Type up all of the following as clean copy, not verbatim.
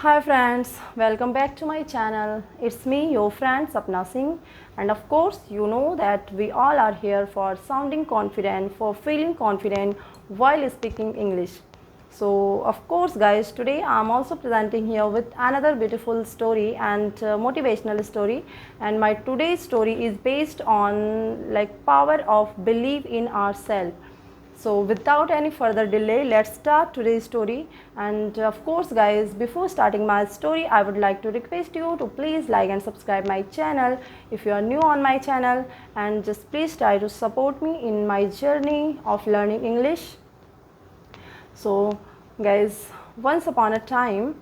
Hi friends, welcome back to my channel. It's me, your friend Sapna Singh, and of course you know that we all are here for sounding confident, for feeling confident while speaking English. So of course guys, today I'm also presenting here with another beautiful story and motivational story, and my today's story is based on power of belief in ourselves. So without any further delay, let's start today's story. And of course guys, before starting my story, I would like to request you to please like and subscribe my channel if you are new on my channel, and just please try to support me in my journey of learning English. So guys, once upon a time,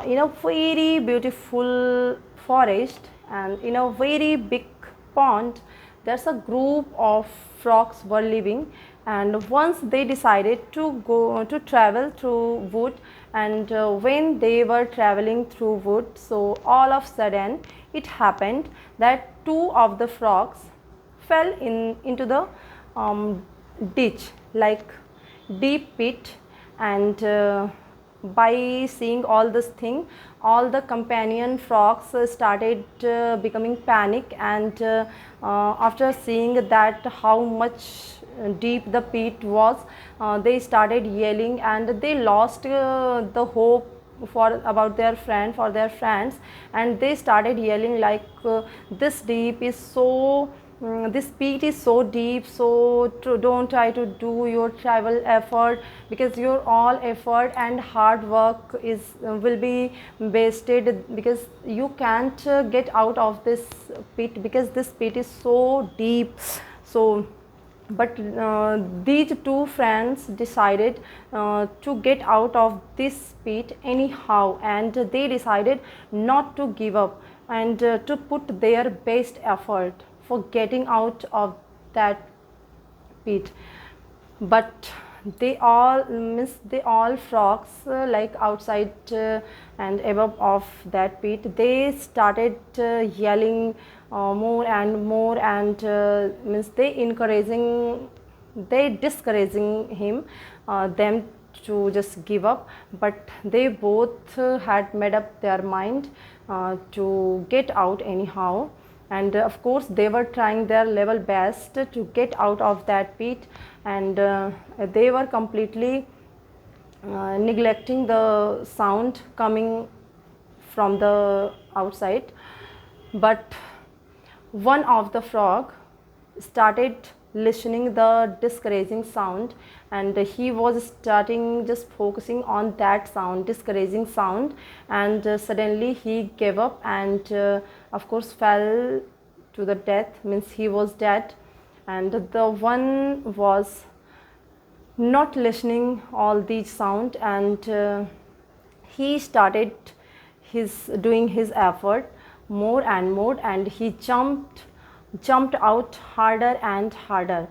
in a very beautiful forest and in a very big pond, there's a group of frogs were living, and once they decided to go to travel through wood, and when they were traveling through wood, so all of a sudden it happened that two of the frogs fell into the ditch, like deep pit. And by seeing all this thing, all the companion frogs started becoming panic, and after seeing that how much deep the pit was, they started yelling, and they lost the hope for their friends, and they started yelling like, this deep is so this pit is so deep, so don't try to do your travel effort, because your all effort and hard work is will be wasted, because you can't get out of this pit, because this pit is so deep. So but these two friends decided to get out of this pit anyhow, and they decided not to give up, and to put their best effort for getting out of that pit. But they all frogs, like outside and above of that pit, they started yelling more and more, and they discouraging him them to just give up. But they both had made up their mind to get out anyhow, and of course they were trying their level best to get out of that pit, and they were completely neglecting the sound coming from the outside. But one of the frog started listening the discouraging sound, and he was starting just focusing on that sound, discouraging sound, and suddenly he gave up, and of course fell to the death, means he was dead. And the one was not listening all these sound, and he started doing his effort more and more, and he jumped out harder and harder.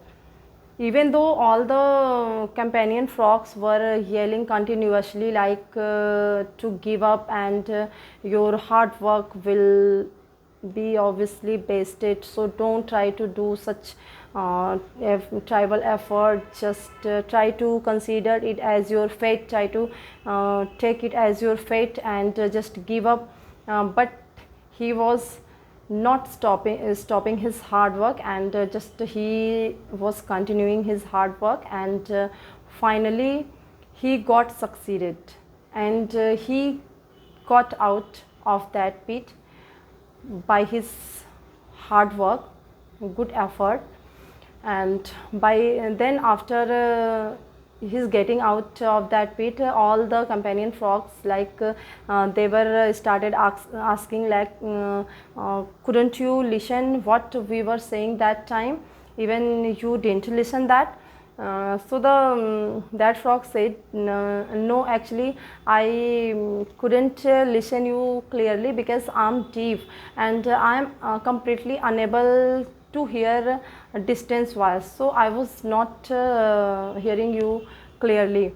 Even though all the companion frogs were yelling continuously like, to give up, and your hard work will be obviously wasted, so don't try to do such tribal effort, just try to consider it as your fate, try to take it as your fate, and just give up. But he was not stopping his hard work, and just he was continuing his hard work, and finally he got succeeded, and he got out of that pit by his hard work, good effort. And by then after his getting out of that pit, all the companion frogs, they were started asking like, couldn't you listen what we were saying that time, even you didn't listen that. So that frog said, no, actually I couldn't listen you clearly, because I'm deaf, and I'm completely unable to hear distance wise, so I was not hearing you clearly.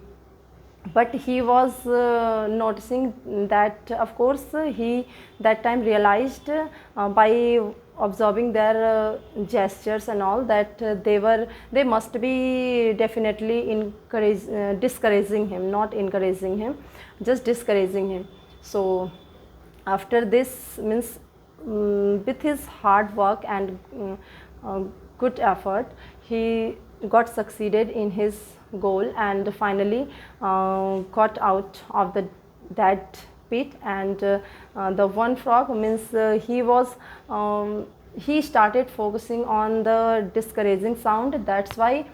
But he was noticing that, of course he that time realized, by observing their gestures and all, that they must be definitely discouraging him, not encouraging him, just discouraging him. So after this means, with his hard work and uh, good effort, he got succeeded in his goal, and finally got out of the that pit. And the one frog means, he started focusing on the discouraging sound. That's why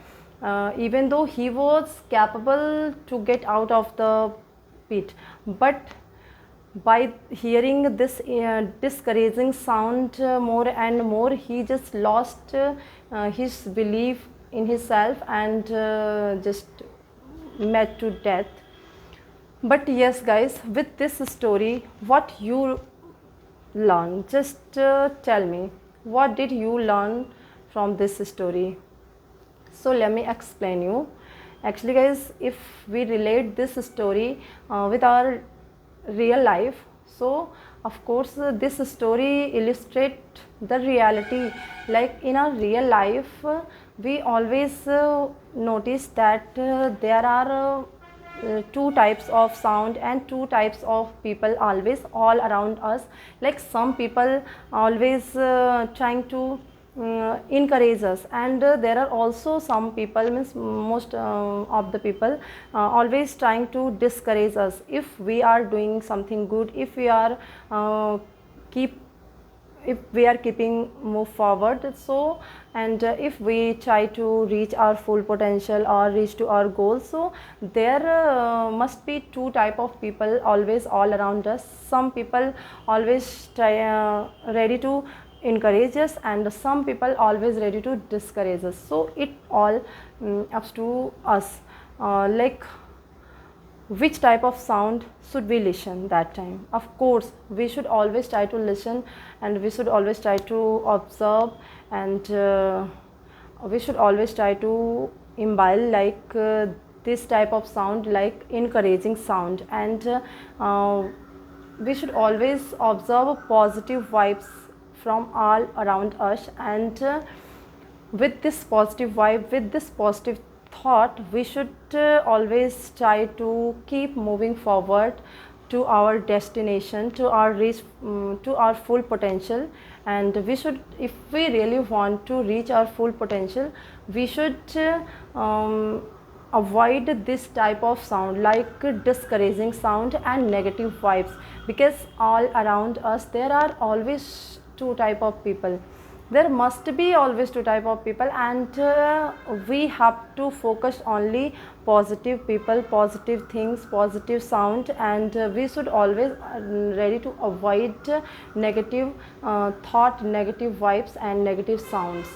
even though he was capable to get out of the pit, but by hearing this discouraging sound more and more, he just lost his belief in himself, and just met to death. But yes guys, with this story, what you learn, just tell me, what did you learn from this story? So let me explain you. Actually guys, if we relate this story with our real life, so of course this story illustrate the reality. Like in our real life, we always notice that there are two types of sound and two types of people always all around us. Like some people always trying to encourage us, and there are also some people, means most of the people always trying to discourage us if we are doing something good, if we are keep if we are keeping move forward. So, and if we try to reach our full potential or reach to our goals, so there must be two type of people always all around us. Some people always try ready to encourage us, and some people always ready to discourage us. So it all up to us, like which type of sound should we listen that time. Of course we should always try to listen, and we should always try to observe, and we should always try to imbibe like this type of sound, like encouraging sound. And we should always observe positive vibes from all around us, and with this positive vibe, with this positive thought, we should always try to keep moving forward to our destination, to our reach, to our full potential. And we should, if we really want to reach our full potential, we should avoid this type of sound, like discouraging sound and negative vibes, because all around us there are always two type of people. There must be always two type of people, and we have to focus only positive people, positive things, positive sound. And we should always ready to avoid negative thought, negative vibes and negative sounds.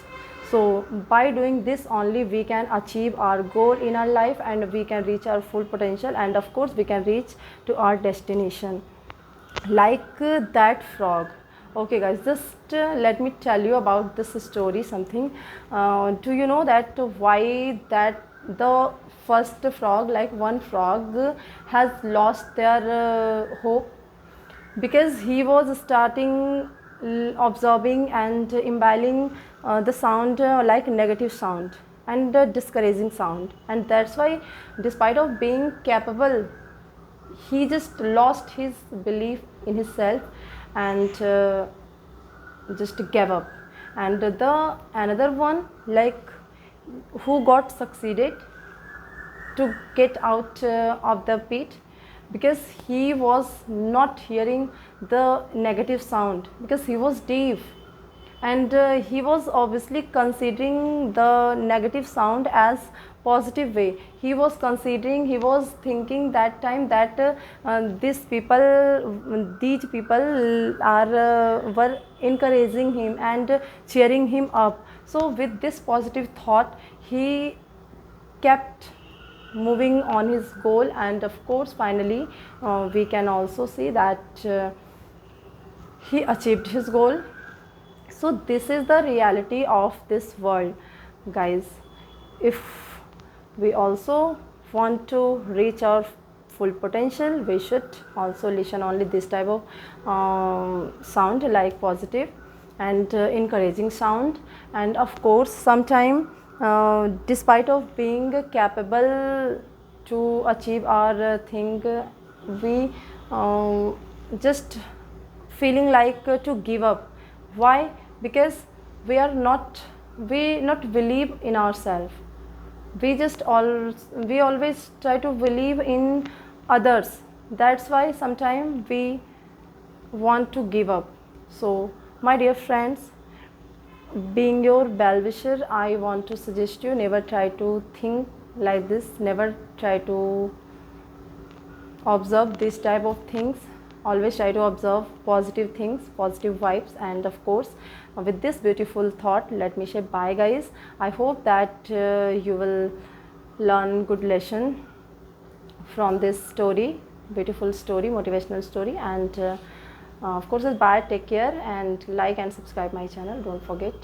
So by doing this only we can achieve our goal in our life, and we can reach our full potential, and of course we can reach to our destination. Like that frog. Okay guys, just let me tell you about this story something. Do you know that why that the first frog, like one frog has lost their hope? Because he was starting observing and imbibing the sound, like negative sound and discouraging sound, and that's why despite of being capable, he just lost his belief in himself, and just gave up. And the another one, like who got succeeded to get out of the pit, because he was not hearing the negative sound, because he was deaf, and he was obviously considering the negative sound as positive way. He was considering, he was thinking that time that these people are were encouraging him and cheering him up. So with this positive thought, he kept moving on his goal, and of course finally we can also see that he achieved his goal. So this is the reality of this world, guys. If we also want to reach our full potential, we should also listen only this type of sound, like positive and encouraging sound. And of course sometime despite of being capable to achieve our thing, we just feeling like to give up. Why? Because we not believe in ourselves. We always try to believe in others. That's why sometimes we want to give up. So my dear friends, being your well wisher, I want to suggest you, never try to think like this, never try to observe this type of things. Always try to observe positive things, positive vibes. And of course, with this beautiful thought, let me say bye guys. I hope that you will learn good lesson from this story, beautiful story, motivational story. And of course, bye, take care, and like and subscribe my channel, don't forget.